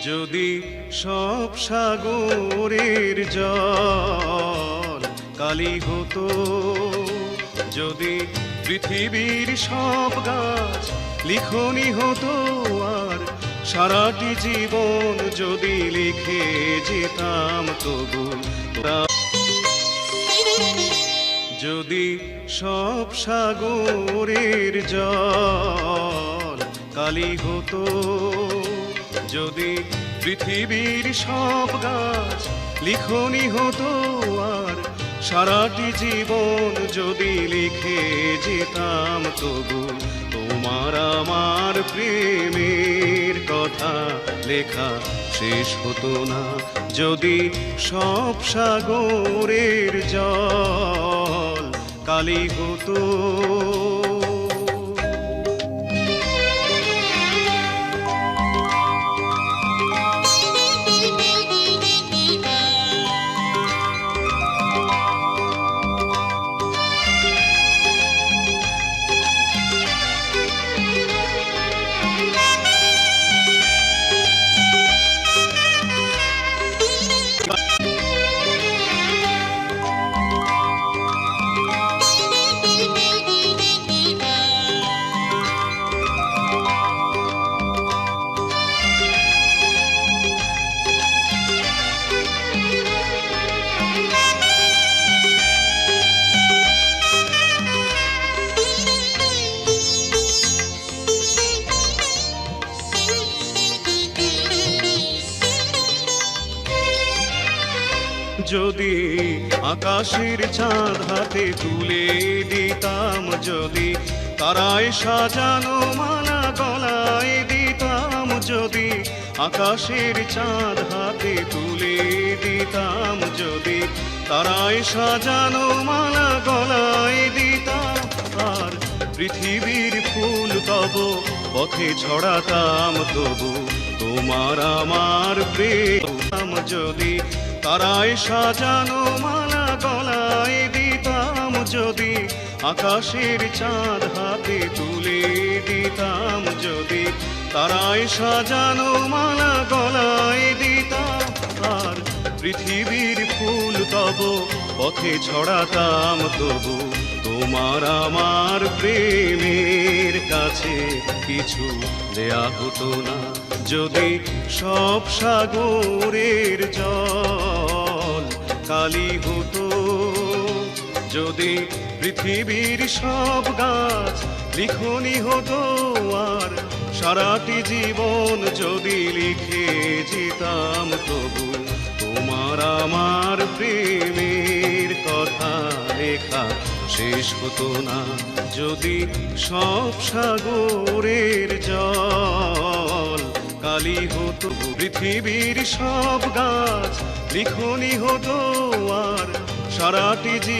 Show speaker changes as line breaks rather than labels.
যদি সব সাগরের জল কালি হতো, যদি পৃথিবীর সব গাছ লিখনি হতো, আর সারাটি জীবন যদি লিখে যেতাম তবু, যদি সব সাগরের জল কালি হতো, যদি পৃথিবীর সব গাছ লিখনি হতো, আর সারাটি জীবন যদি লিখে যেতাম তবু, তোমার আমার প্রেমের কথা লেখা শেষ হতো না। যদি সব সাগরের জল কালি হতো। যদি আকাশের চাঁদ হাতে তুলে দিতাম, যদি তারায় সাজানো মালা গলায় দিতাম, যদি আকাশের চাঁদ হাতে তুলে দিতাম, যদি তারায় সাজানো মালা গলায় দিতাম, আর পৃথিবীর ফুল তব পথে ছড়াতাম তবু, তোমার আমার প্রেম যদি তারায় সাজানো মালা গলায় দিতাম, যদি আকাশের চাঁদ হাতে তুলে দিতাম, যদি তারায় সাজানো মালা গলায় দিতাম, আর পৃথিবীর ফুল তব পথে ছড়াতাম তবু, তোমার আমার প্রেমের কাছে কিছু দেয়া হতো না। যদি সব সাগরের জল কালি হতো, যদি পৃথিবীর সব গাছ লিখনি হতো, আর সারাটি জীবন যদি লিখে যেতাম তবু, তোমার আমার প্রেমের কথা লেখা শেষ হতো না। যদি সব সাগরের জল কালি হতো, পৃথিবীর সব গাছ লিখনি হতো, আর সারাটি জীবন